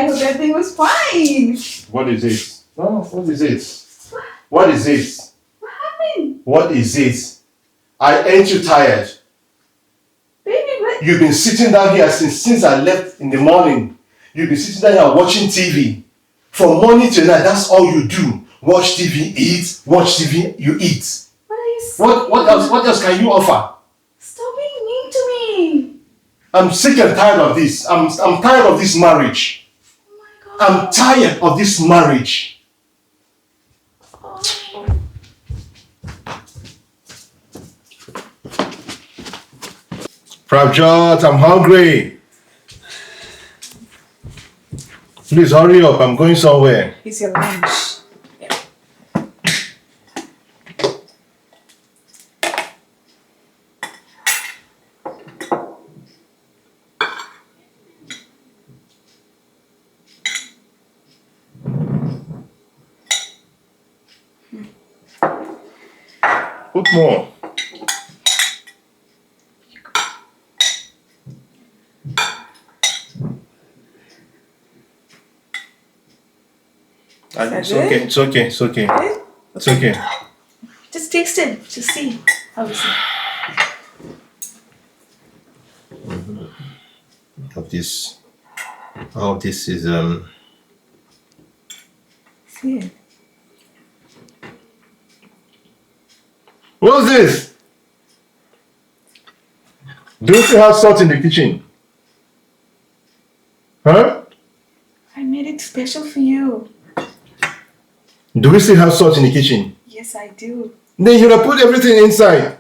I hope everything was fine. What is it? Oh, what is it? What is it? What happened? What is it? Ain't you tired? Baby, what? You've been sitting down here since I left in the morning. You've been sitting down here watching TV. From morning to night, that's all you do. Watch TV, eat. Watch TV, you eat. What are you saying? What else can you offer? Stop being mean to me. I'm sick and tired of this. I'm tired of this marriage. Oh my God. I'm tired of this marriage. Oh. Prabjot, I'm hungry. Please hurry up, I'm going somewhere. It's your lunch. Put more. It's okay, it's okay, it's okay. Good? It's okay. Just taste it. Just see. How is it? This is See it. What's this? Do you still have salt in the kitchen? Huh? I made it special for you. Do we still have salt in the kitchen? Yes, I do. Then you have put everything inside.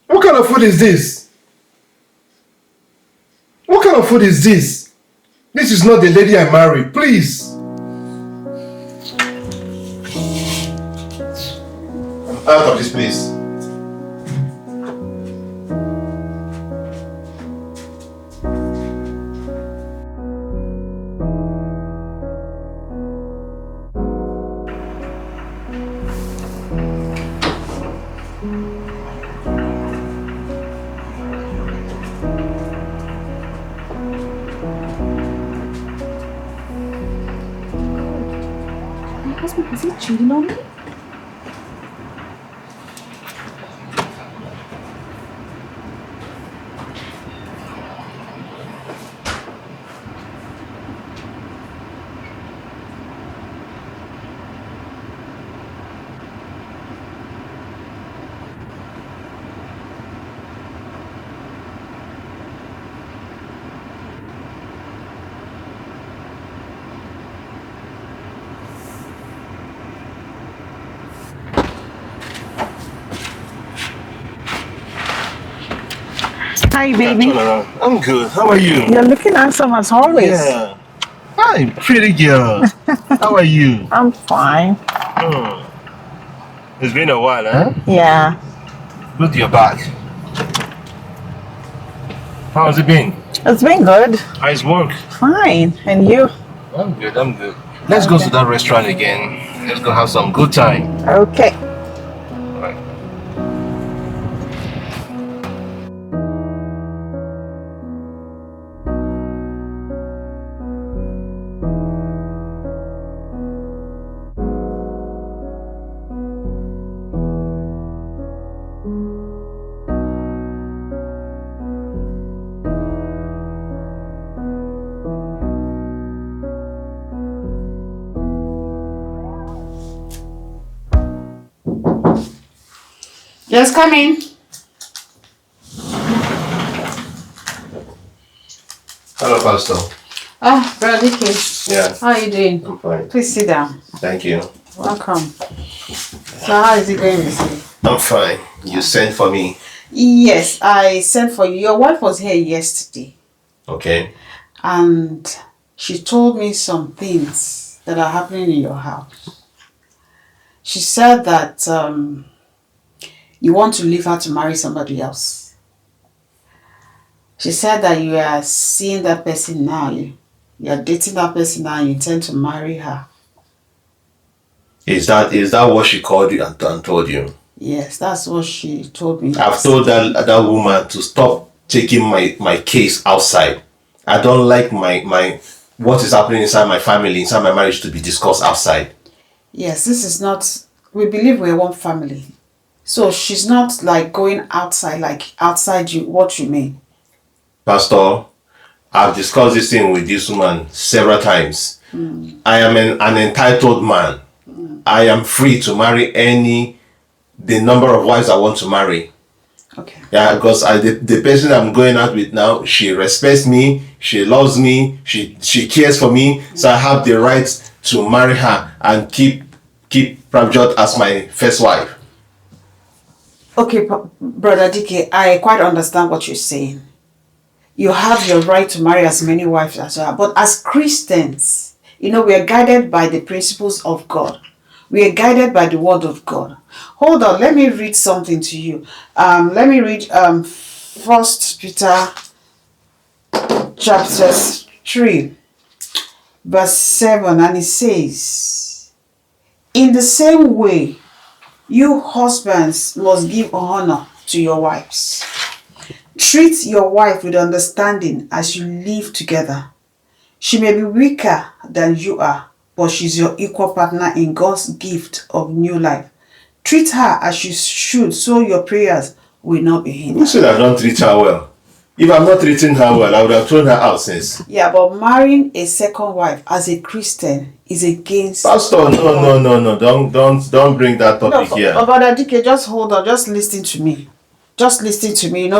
What kind of food is this? What kind of food is this? This is not the lady I married. Please. I'm out of this place. My husband, is he cheating on me? Hi, baby. I'm good. How are you? You're looking handsome as always. Yeah. Hi, pretty girl. How are you? I'm fine. It's been a while, huh? Yeah. Good you're back. How has it been? It's been good. How's work? Fine. And you? I'm good. Let's go to that restaurant again. Let's go have some good time. Okay. Alright. Just come in. Hello, Pastor. Ah, Brother K. Yeah. How are you doing? I'm fine. Please sit down. Thank you. Welcome. So how is it going this week? I'm fine. You sent for me. Yes, I sent for you. Your wife was here yesterday. Okay. And she told me some things that are happening in your house. She said that you want to leave her to marry somebody else. She said that you are seeing that person now. You are dating that person now. You intend to marry her. Is that what she called you and told you? Yes, that's what she told me. I've told that woman to stop taking my case outside. I don't like my what is happening inside my family, inside my marriage to be discussed outside. Yes, this is not, we believe we're one family. So she's not like going outside, like outside you, what you mean? Pastor, I've discussed this thing with this woman several times. I am an entitled man. I am free to marry the number of wives I want to marry. Okay. Yeah, because the person I'm going out with now, she respects me, she loves me, she cares for me, so I have the right to marry her and keep Pravjot as my first wife. Okay, Brother DK, I quite understand what you're saying. You have your right to marry as many wives as you have. But as Christians, we are guided by the principles of God. We are guided by the word of God. Hold on, let me read something to you. Let me read 1 Peter chapter 3, verse 7, and it says, in the same way, you husbands must give honor to your wives. Treat your wife with understanding as you live together. She may be weaker than you are, but she's your equal partner in God's gift of new life. Treat her as you should, so your prayers will not be hindered. Who said I don't treat her well? If I'm not treating her well, I would have thrown her out since. Yeah, but marrying a second wife as a Christian is against... Pastor, no. Don't bring that topic here. But DK, just hold on. Just listen to me. Just listen to me.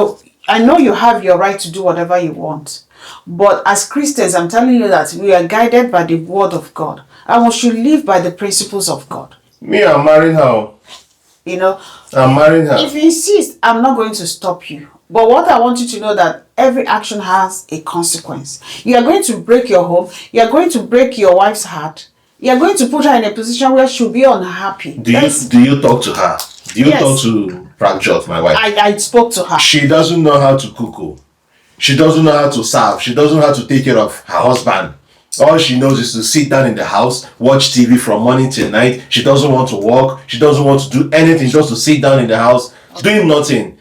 I know you have your right to do whatever you want. But as Christians, I'm telling you that we are guided by the word of God. And we should live by the principles of God. Me, I'm marrying her. I'm marrying her. If you insist, I'm not going to stop you. But what I want you to know that every action has a consequence. You are going to break your home. You are going to break your wife's heart. You are going to put her in a position where she'll be unhappy. Do you talk to her? Do you talk to Pravjot, my wife? I spoke to her. She doesn't know how to cook. She doesn't know how to serve. She doesn't know how to take care of her husband. All she knows is to sit down in the house, watch TV from morning till night. She doesn't want to walk. She doesn't want to do anything. Just to sit down in the house, doing nothing.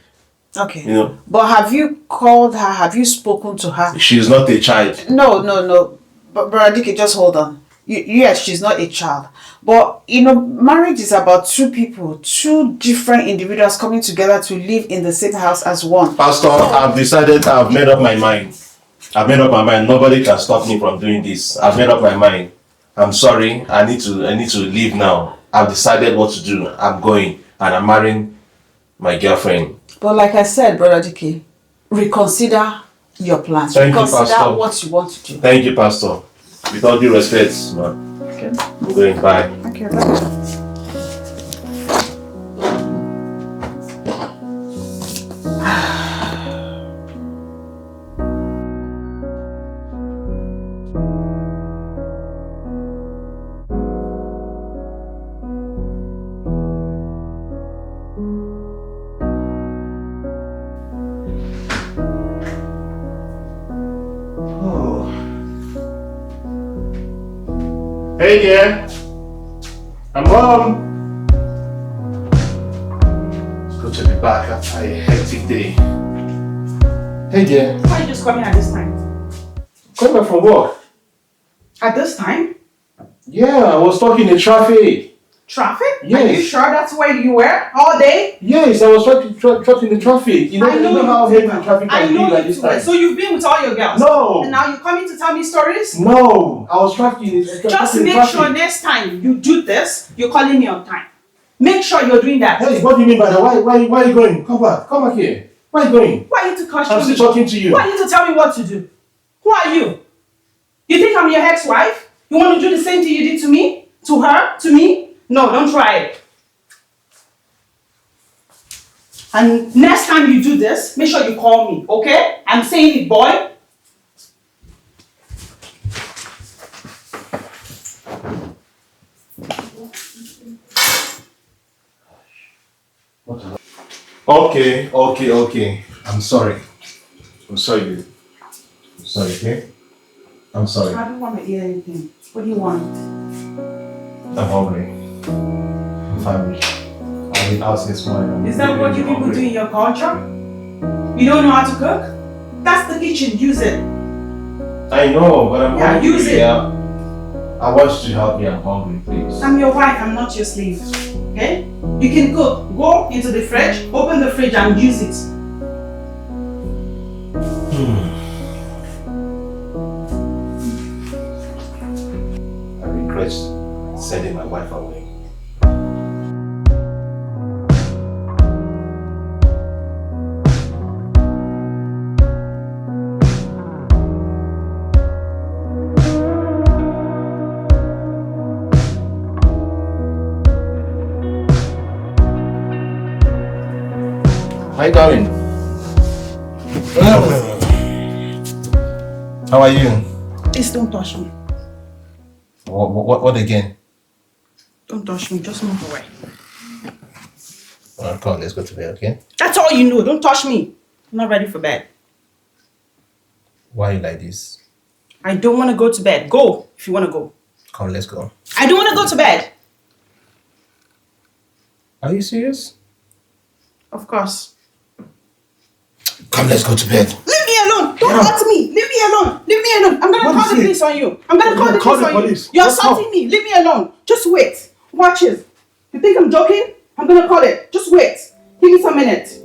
Okay. But have you called her? Have you spoken to her? She's not a child. No. But Brother Dike, just hold on. Yes, she's not a child. But, marriage is about two people, two different individuals coming together to live in the same house as one. Pastor, I've decided, I've made up my mind. Nobody can stop me from doing this. I've made up my mind. I'm sorry. I need to leave now. I've decided what to do. I'm going and I'm marrying my girlfriend. But like I said, Brother Dike, reconsider your plans. Reconsider what you want to do. Thank you, Pastor. With all due respect, man. Okay. I'm going. Bye. Okay, bye. Hey dear, I'm home. It's good to be back after a hectic day. Hey dear. Why are you just coming at this time? Coming back from work. At this time? Yeah, I was stuck in the traffic. Traffic? Yes. Are you sure that's where you were all day? Yes, I was trapped in the traffic. You know how heavy the traffic can be like this time. So you've been with all your girls? No. And now you're coming to tell me stories? No, I was trapped in the traffic. Just make sure next time you do this, you're calling me on time. Make sure you're doing that. Hey, what do you mean by that? Why are you going? Come back here. Where are you going? Why are you to question me? I'm still talking to you. Why are you to tell me what to do? Who are you? You think I'm your ex-wife? You want to do the same thing you did to me? To her? To me? No, don't try it. And next time you do this, make sure you call me, okay? I'm saying it, boy. Okay. I'm sorry, baby. I'm sorry, okay? I'm sorry. I don't want to eat anything. What do you want? I'm hungry. I'm family. I've been out this morning. Is that what you people do in your culture? You don't know how to cook? That's the kitchen, use it. I know, but I'm hungry. Use it. Yeah. I want you to help me. I'm hungry, please. I'm your wife, I'm not your slave. Okay? You can cook. Go into the fridge, open the fridge and use it. I regret sending my wife away. How you going? How are you? Please don't touch me. What again? Don't touch me, just move away. Alright, come on, let's go to bed, okay? That's all you know, don't touch me. I'm not ready for bed. Why are you like this? I don't want to go to bed. Go, if you want to go. Come, let's go. I don't want to go to bed. Are you serious? Of course. Come, let's go to bed. Leave me alone. Don't hurt me. Leave me alone. Leave me alone. I'm going to call the police on you. I'm going to call the police on you. You're assaulting me. Leave me alone. Just wait. Watch it. You think I'm joking? I'm going to call it. Just wait. Give me some minutes.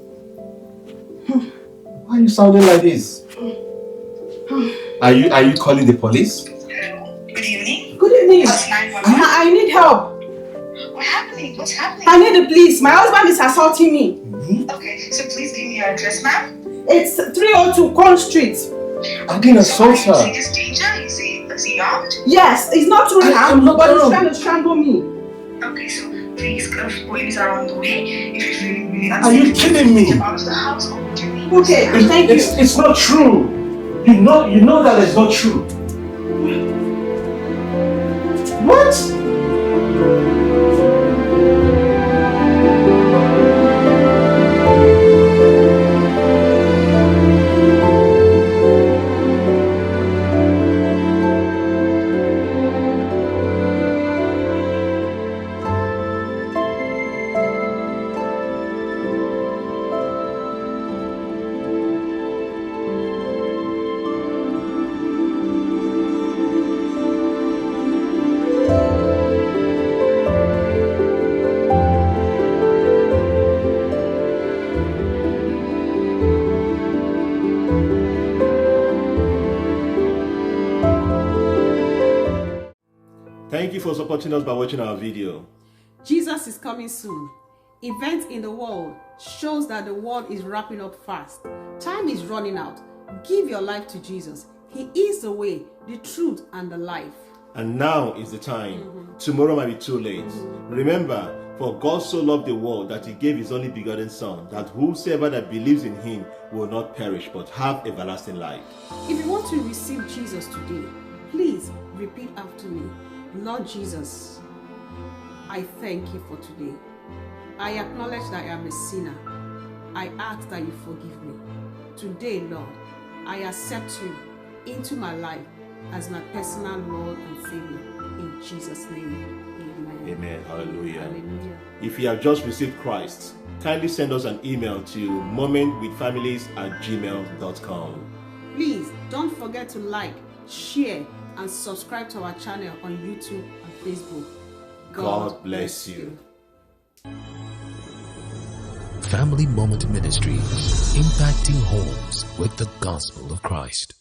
Why are you sounding like this? Are you calling the police? Good evening. Good evening. What's 911? I need help. What's happening? What's happening? I need the police. My husband is assaulting me. Okay, so please give me your address, ma'am. It's 302 Corn Street. I didn't assault So are you her. seeing this danger? Is he armed? Yes, it's not too I'm hard, not but he's armed. trying to strangle me. Okay, so please, police are on the way. If you're feeling really Are you unsafe, kidding me? step out of the house or would you leave? Okay, thank you. It's not true. You know that it's not true. What? Thank you for supporting us by watching our video. Jesus is coming soon. Events in the world shows that the world is wrapping up fast. Time is running out. Give your life to Jesus. He is the way, the truth, and the life. And now is the time. Tomorrow might be too late. Remember, for God so loved the world that he gave his only begotten Son, that whosoever that believes in him will not perish but have everlasting life. If you want to receive Jesus today, please repeat after me. Lord Jesus, I thank you for today. I acknowledge that I am a sinner. I ask that you forgive me. Today, Lord, I accept you into my life as my personal Lord and Savior. In Jesus' name, amen. Amen. Hallelujah. Hallelujah. If you have just received Christ, kindly send us an email to momentwithfamilies@gmail.com. Please don't forget to like, share, and subscribe to our channel on YouTube and Facebook. God bless you. Family Moment Ministries, impacting homes with the gospel of Christ.